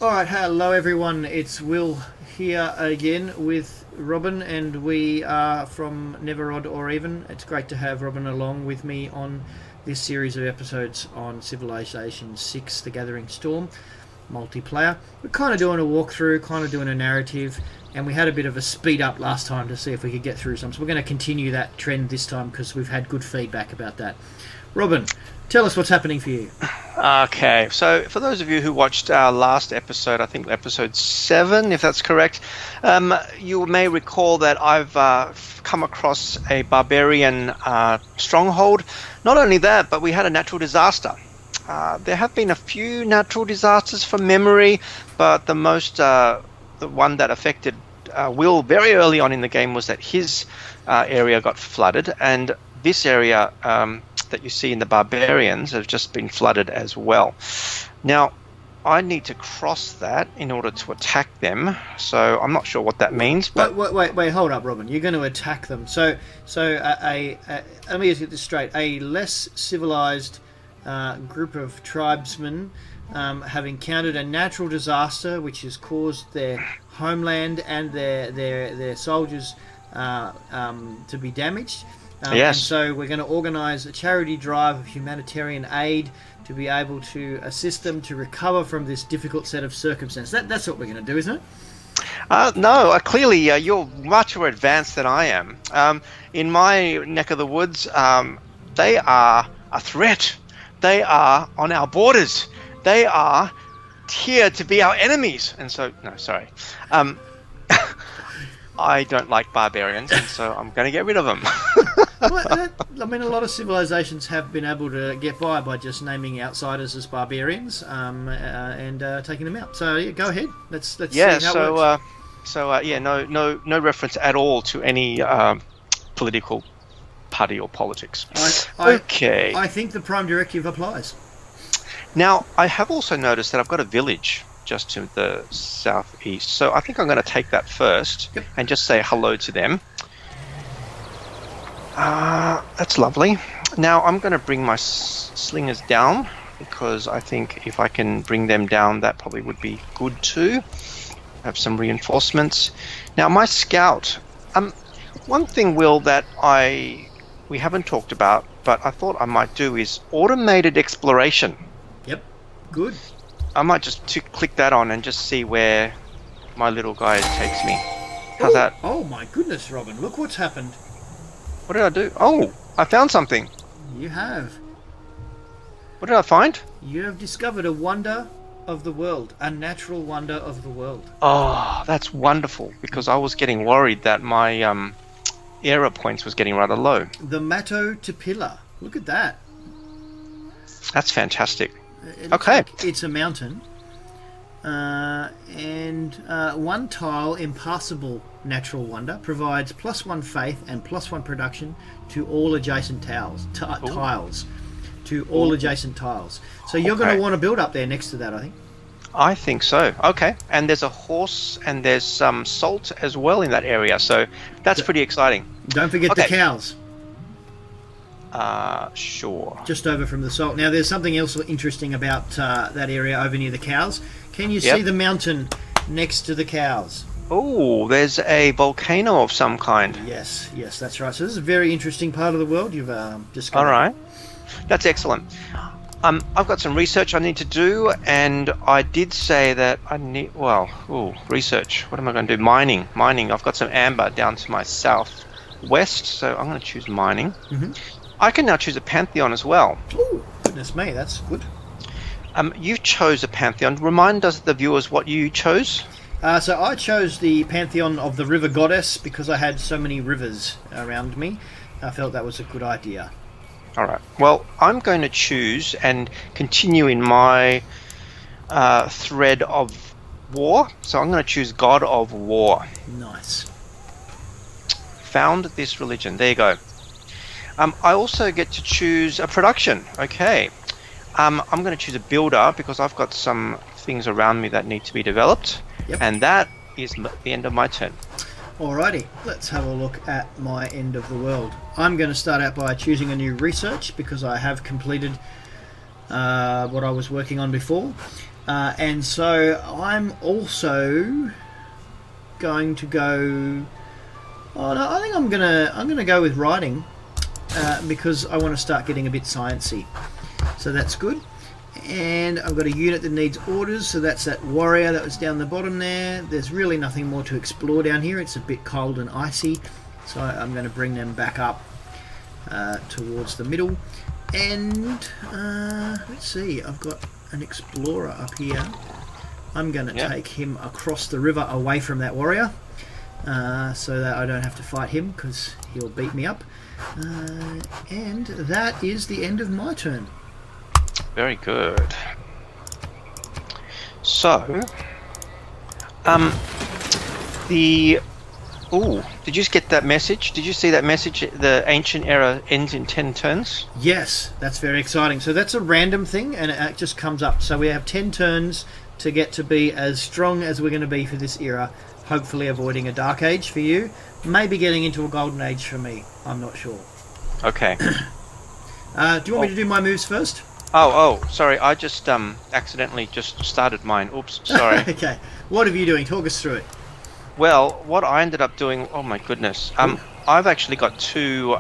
All right, hello everyone. It's Will here again with Robin, and we are from Never Odd or Even. It's great to have Robin along with me on this series of episodes on Civilization 6, The Gathering Storm multiplayer. We're kind of doing a walkthrough, kind of doing a narrative, and we had a bit of a speed up last time to see if we could get through some. So we're going to continue that trend this time because we've had good feedback about that. Robin, tell us what's happening for you. Okay, so for those of you who watched our last episode, I think episode 7, if that's correct, you may recall that I've come across a barbarian stronghold. Not only that, but we had a natural disaster. There have been a few natural disasters from memory, but the one that affected Will very early on in the game was that his area got flooded, and this area that you see in the barbarians have just been flooded as well. Now, I need to cross that in order to attack them, so I'm not sure what that means. But wait, hold up, Robin. You're going to attack them. So let me just get this straight. A less civilized group of tribesmen have encountered a natural disaster which has caused their homeland and their soldiers to be damaged. Yes. And so we're going to organise a charity drive of humanitarian aid to be able to assist them to recover from this difficult set of circumstances. That's what we're going to do, isn't it? No, clearly you're much more advanced than I am. In my neck of the woods, they are a threat. They are on our borders. They are here to be our enemies. And so, no, sorry. I don't like barbarians, and so I'm going to get rid of them. Well, I mean, a lot of civilizations have been able to get by just naming outsiders as barbarians and taking them out. So yeah, go ahead. Let's see how it works. No reference at all to any political party or politics. Okay. I think the Prime Directive applies. Now, I have also noticed that I've got a village just to the southeast, so I think I'm going to take that first. Yep. And just say hello to them. That's lovely. Now I'm going to bring my slingers down, because I think if I can bring them down, that probably would be good too. Have some reinforcements. Now my scout, one thing, Will, that we haven't talked about, but I thought I might do, is automated exploration. Yep, good. I might just click that on and just see where my little guy takes me. How's that? Oh my goodness, Robin, look what's happened. What did I do? Oh, I found something. You have. What did I find? You have discovered a wonder of the world, a natural wonder of the world. Oh, that's wonderful, because I was getting worried that my era points was getting rather low. The Mato Tapila. Look at that. That's fantastic. Okay. It's a mountain. And one tile, impassable natural wonder, provides +1 faith and +1 production to all adjacent tiles. To all adjacent tiles. So you're going to want to build up there next to that, I think. I think so. Okay. And there's a horse and there's some salt as well in that area. So that's pretty exciting. Don't forget the cows. Sure. Just over from the salt. Now, there's something else interesting about that area over near the cows. Can you see the mountain next to the cows? Oh, there's a volcano of some kind. Yes, that's right. So this is a very interesting part of the world you've discovered. All right. That's excellent. I've got some research I need to do, and I did say that I need, research. What am I going to do? Mining. I've got some amber down to my southwest, so I'm going to choose mining. Mm-hmm. I can now choose a Pantheon as well. Oh, goodness me, that's good. You chose a Pantheon. Remind us, the viewers, what you chose. So I chose the Pantheon of the River Goddess because I had so many rivers around me. I felt that was a good idea. All right. Well, I'm going to choose and continue in my thread of war. So I'm going to choose God of War. Nice. Found this religion. There you go. I also get to choose a production. Okay. I'm going to choose a builder because I've got some things around me that need to be developed. Yep. And that is the end of my turn. Alrighty, let's have a look at my end of the world. I'm going to start out by choosing a new research because I have completed what I was working on before. And so I'm also going to go. Oh no, I think I'm gonna go with riding because I want to start getting a bit sciencey. So that's good. And I've got a unit that needs orders, so that's that warrior that was down the bottom there. There's really nothing more to explore down here. It's a bit cold and icy, so I'm going to bring them back up towards the middle. And let's see, I've got an explorer up here. I'm going to take him across the river away from that warrior, so that I don't have to fight him because he'll beat me up. And that is the end of my turn. Very good. So, did you just get that message? Did you see that message? The ancient era ends in 10 turns? Yes, that's very exciting. So that's a random thing, and it just comes up. So we have 10 turns to get to be as strong as we're going to be for this era, hopefully avoiding a dark age for you, maybe getting into a golden age for me. I'm not sure. Okay. Do you want me to do my moves first? Oh, sorry. I just accidentally just started mine. Oops, sorry. Okay. What are you doing? Talk us through it. Well, what I ended up doing, oh my goodness. I've actually got two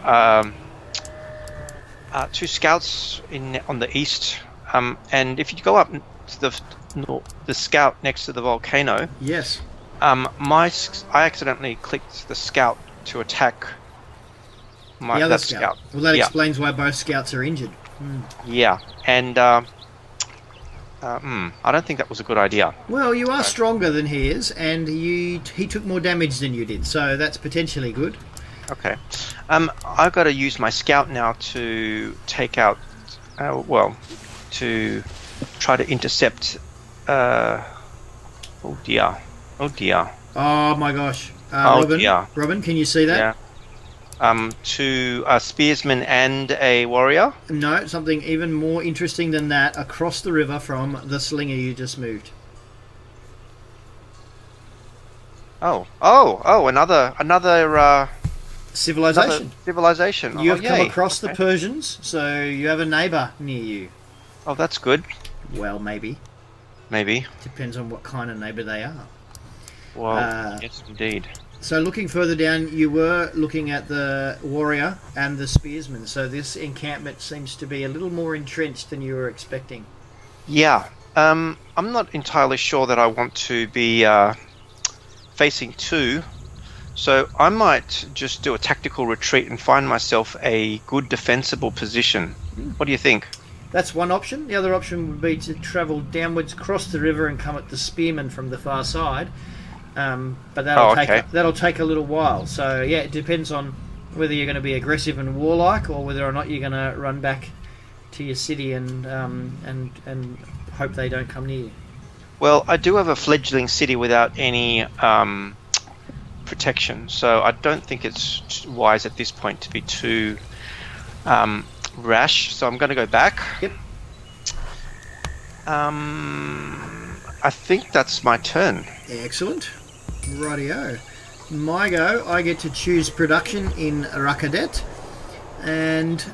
scouts on the east. And if you go up to the scout next to the volcano. Yes. I accidentally clicked the scout to attack the other scout. Well, that explains why both scouts are injured. Yeah, and I don't think that was a good idea. Well, you are stronger than he is, and he took more damage than you did, so that's potentially good. Okay. I've got to use my scout now to take out, to try to intercept, oh dear. Oh my gosh. Robin, dear. Robin, can you see that? Yeah. To a spearsman and a warrior? No, something even more interesting than that, across the river from the slinger you just moved. Another civilization. Civilization. You have come across the Persians, so you have a neighbour near you. Oh, that's good. Well, maybe. Depends on what kind of neighbour they are. Well, yes, indeed. So looking further down, you were looking at the warrior and the spearsman. So this encampment seems to be a little more entrenched than you were expecting. Yeah. I'm not entirely sure that I want to be facing two. So I might just do a tactical retreat and find myself a good defensible position. What do you think? That's one option. The other option would be to travel downwards, cross the river and come at the spearmen from the far side. But that'll take a little while. So yeah, it depends on whether you're going to be aggressive and warlike, or whether or not you're going to run back to your city and hope they don't come near you. Well, I do have a fledgling city without any protection, so I don't think it's wise at this point to be too rash. So I'm going to go back. Yep. I think that's my turn. Excellent. Rightio. My go, I get to choose production in Rakadet, and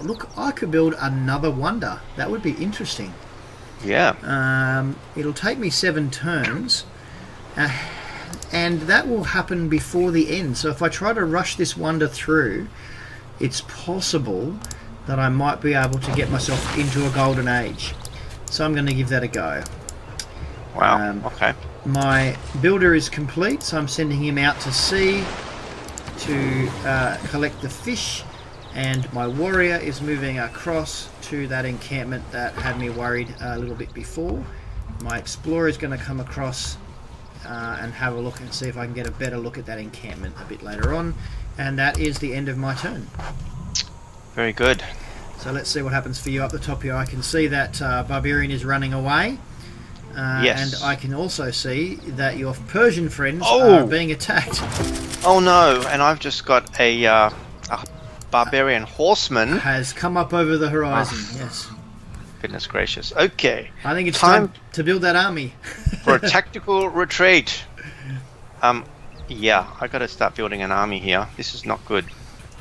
look, I could build another wonder. That would be interesting. Yeah. It'll take me 7 turns, and that will happen before the end. So if I try to rush this wonder through, it's possible that I might be able to get myself into a golden age. So I'm going to give that a go. Wow. Okay. My builder is complete, so I'm sending him out to sea to collect the fish, and my warrior is moving across to that encampment that had me worried a little bit before. My explorer is going to come across and have a look and see if I can get a better look at that encampment a bit later on, and that is the end of my turn. Very good. So let's see what happens for you up the top here. I can see that barbarian is running away. Yes. And I can also see that your Persian friends are being attacked. Oh no, and I've just got a barbarian horseman. Has come up over the horizon, yes. Goodness gracious. Okay. I think it's time to build that army. For a tactical retreat. Yeah, I got to start building an army here. This is not good.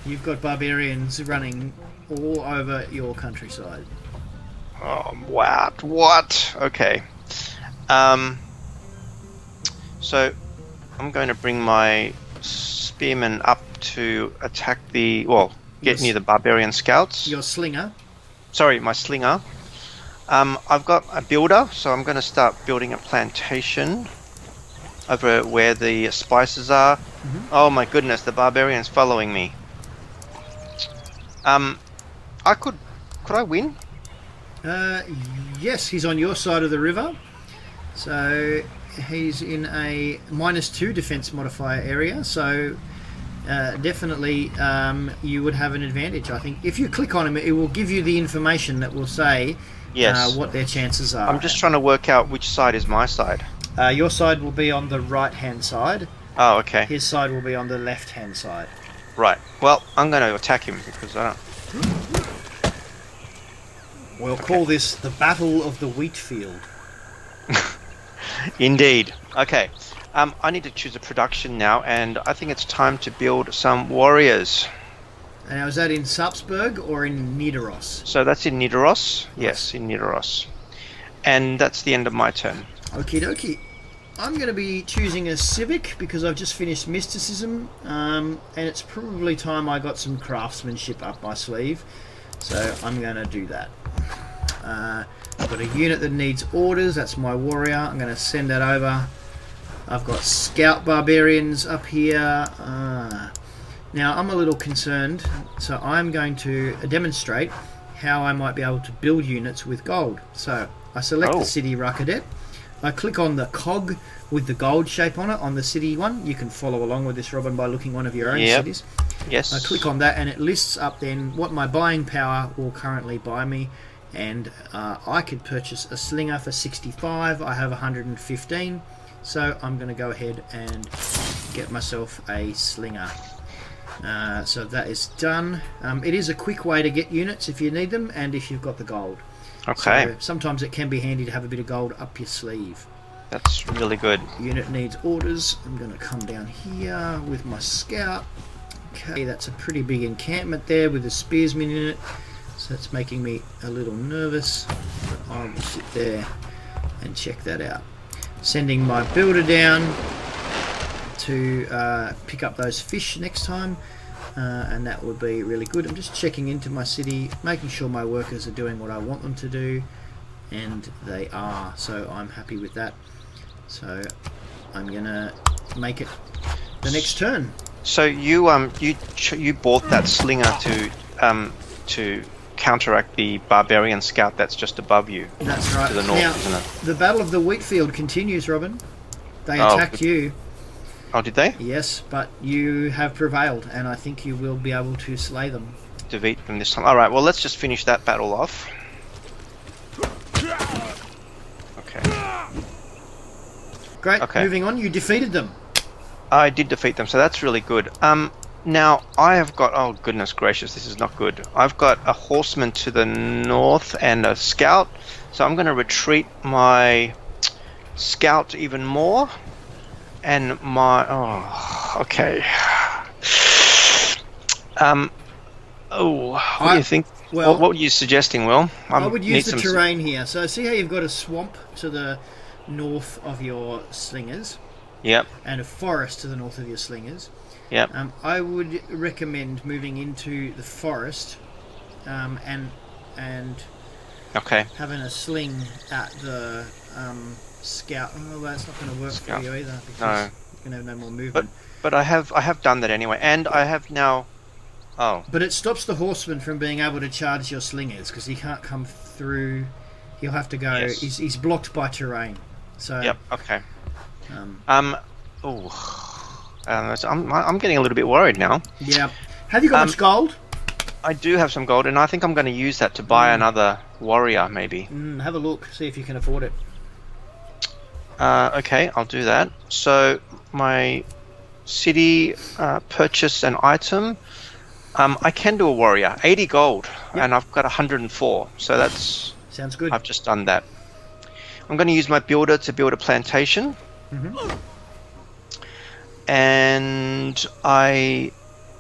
You've got barbarians running all over your countryside. Oh, what? Okay. So I'm going to bring my spearmen up to attack get near the barbarian scouts. Your slinger. Sorry, my slinger. I've got a builder, so I'm going to start building a plantation over where the spices are. Mm-hmm. Oh my goodness, the barbarian's following me. Could I win? Yes, he's on your side of the river. So he's in a -2 defense modifier area. So definitely you would have an advantage, I think. If you click on him, it will give you the information that will say what their chances are. I'm just trying to work out which side is my side. Your side will be on the right-hand side. Oh, okay. His side will be on the left-hand side. Right. Well, I'm going to attack him because I don't... We'll call this the Battle of the Wheat Field. Indeed. Okay. I need to choose a production now, and I think it's time to build some warriors. Now, is that in Salzburg or in Nidaros? So that's in Nidaros. Yes, in Nidaros. And that's the end of my turn. Okie dokie. I'm going to be choosing a civic because I've just finished mysticism, and it's probably time I got some craftsmanship up my sleeve. So I'm going to do that. I've got a unit that needs orders. That's my warrior. I'm going to send that over. I've got scout barbarians up here. Now I'm a little concerned, so I'm going to demonstrate how I might be able to build units with gold. So I select the city Rakadet. I click on the cog with the gold shape on it on the city one. You can follow along with this, Robin, by looking one of your own cities. Yes. I click on that and it lists up then what my buying power will currently buy me, and I could purchase a slinger for 65. I have 115, so I'm going to go ahead and get myself a slinger. So that is done. It is a quick way to get units if you need them and if you've got the gold. Okay. So sometimes it can be handy to have a bit of gold up your sleeve. That's really good. Unit needs orders. I'm going to come down here with my scout. Okay, that's a pretty big encampment there with a spearsman in it. So it's making me a little nervous. But I will sit there and check that out. Sending my builder down to pick up those fish next time. And that would be really good. I'm just checking into my city, making sure my workers are doing what I want them to do, and they are, so I'm happy with that. So I'm gonna make it the next turn. So you bought that slinger to counteract the barbarian scout that's just above you. That's right. To the north, now, isn't it? The Battle of the Wheatfield continues, Robin. They attacked you. Oh, did they? Yes, but you have prevailed, and I think you will be able to slay them. Defeat them this time. Alright, well, let's just finish that battle off. Okay. Great, okay. Moving on, you defeated them. I did defeat them, so that's really good. Now, I have got... Oh, goodness gracious, this is not good. I've got a horseman to the north and a scout, so I'm going to retreat my scout even more. And my... Oh, okay. What do you think? Well, what were you suggesting, Will? I would use the terrain here. So see how you've got a swamp to the north of your slingers? Yep. And a forest to the north of your slingers. Yep. I would recommend moving into the forest and okay. having a sling at the... scout. Oh, that's not going to work for you either because you're going to have no more movement. But I have done that anyway, and I have now. Oh. But it stops the horseman from being able to charge your slingers because he can't come through. He'll have to go. Yes. He's blocked by terrain. So. Yep. Okay. I'm getting a little bit worried now. Yeah. Have you got much gold? I do have some gold, and I think I'm going to use that to buy another warrior, maybe. Have a look. See if you can afford it. Okay, I'll do that. So my city purchase an item. I can do a warrior, 80 gold, and I've got 104. So that's sounds good. I've just done that. I'm going to use my builder to build a plantation. And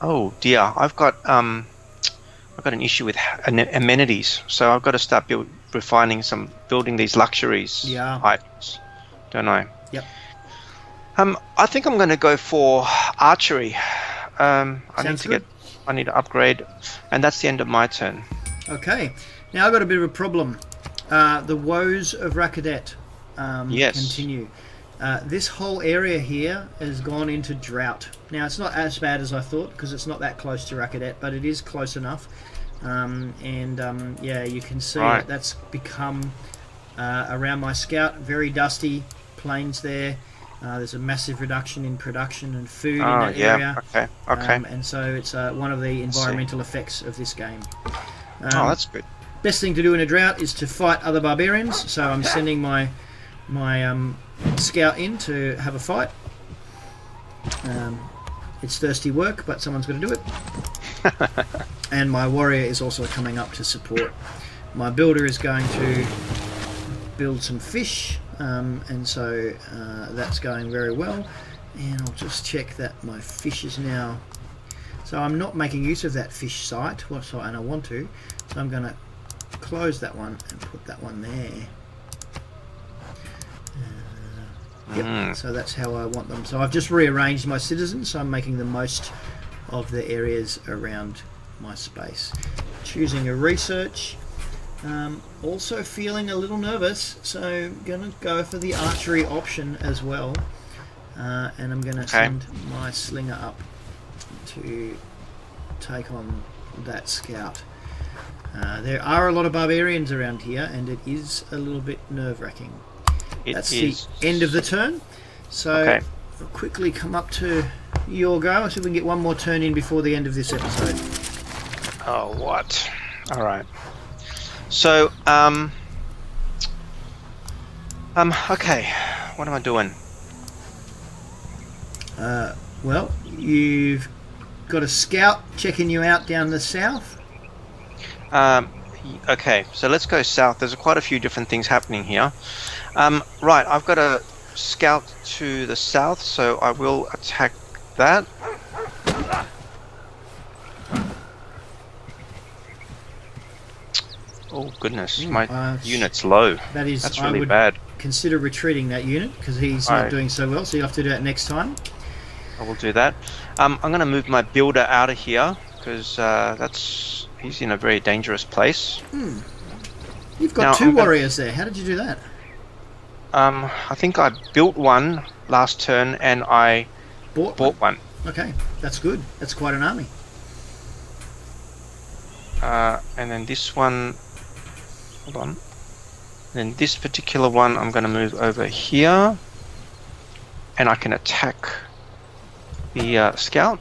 oh dear, I've got an issue with amenities. So I've got to start building these luxuries items, don't I? Yep. I think I'm going to go for archery. I need to upgrade, and that's the end of my turn. Okay. Now I've got a bit of a problem. The woes of Rakadet continue. This whole area here has gone into drought. Now it's not as bad as I thought because it's not that close to Rakadet, but it is close enough. Yeah, you can see that's become around my scout very dusty plains there. There's a massive reduction in production and food in that area. Okay. And so it's one of the environmental effects of this game. That's good. Best thing to do in a drought is to fight other barbarians. So I'm sending my scout in to have a fight. It's thirsty work, but someone's got to do it. And my warrior is also coming up to support. My builder is going to build some fish. And so that's going very well, and I'll just check that my fish is now, so I'm not making use of that fish site, and I want to, so I'm going to close that one and put that one there. So that's how I want them. So I've just rearranged my citizens, so I'm making the most of the areas around my space. Choosing a research. Also feeling a little nervous, so gonna go for the archery option as well, and I'm gonna send my slinger up to take on that scout. There are a lot of barbarians around here, and it is a little bit nerve-wracking. That's the end of the turn, so I'll quickly come up to your go. I'll see if we can get one more turn in before the end of this episode. Oh, what? All right. So, okay, what am I doing? Well, you've got a scout checking you out down the south. Okay, so let's go south. There's quite a few different things happening here. Right, I've got a scout to the south, so I will attack that. Oh goodness, my unit's low. That's really bad. Consider retreating that unit because he's not doing so well, so you'll have to do that next time. I will do that. I'm going to move my builder out of here because he's in a very dangerous place. You've got two warriors there. How did you do that? I think I built one last turn and I bought one. Okay, that's good. That's quite an army. And then this one. Hold on. Then this particular one I'm going to move over here, and I can attack the scout.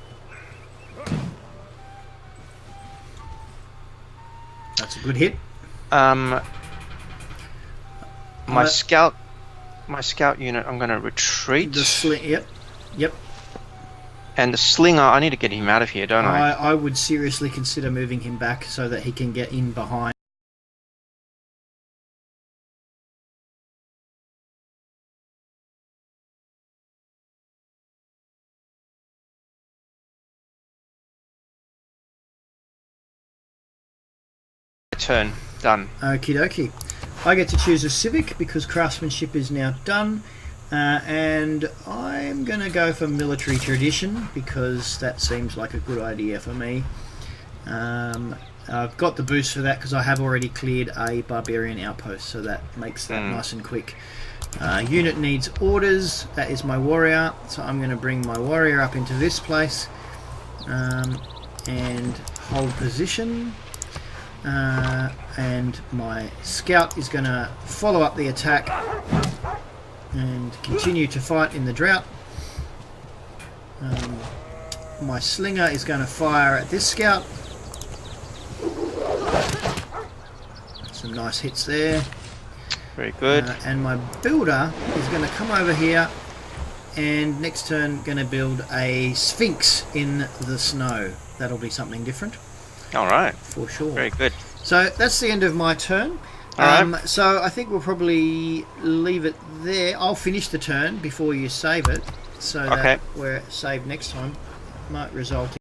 That's a good hit. My scout unit, I'm going to retreat. Yep. And the slinger, I need to get him out of here, don't I? I would seriously consider moving him back so that he can get in behind. Turn done. Okie dokie. I get to choose a civic because craftsmanship is now done, and I'm going to go for military tradition because that seems like a good idea for me. I've got the boost for that because I have already cleared a barbarian outpost, so that makes that nice and quick. Unit needs orders. That is my warrior, so I'm going to bring my warrior up into this place and hold position. And my scout is going to follow up the attack and continue to fight in the drought. My slinger is going to fire at this scout. Some nice hits there. Very good. And my builder is going to come over here and next turn going to build a sphinx in the snow. That'll be something different. All right. For sure. Very good. So that's the end of my turn. So I think we'll probably leave it there. I'll finish the turn before you save it, so that we're saved next time. Might result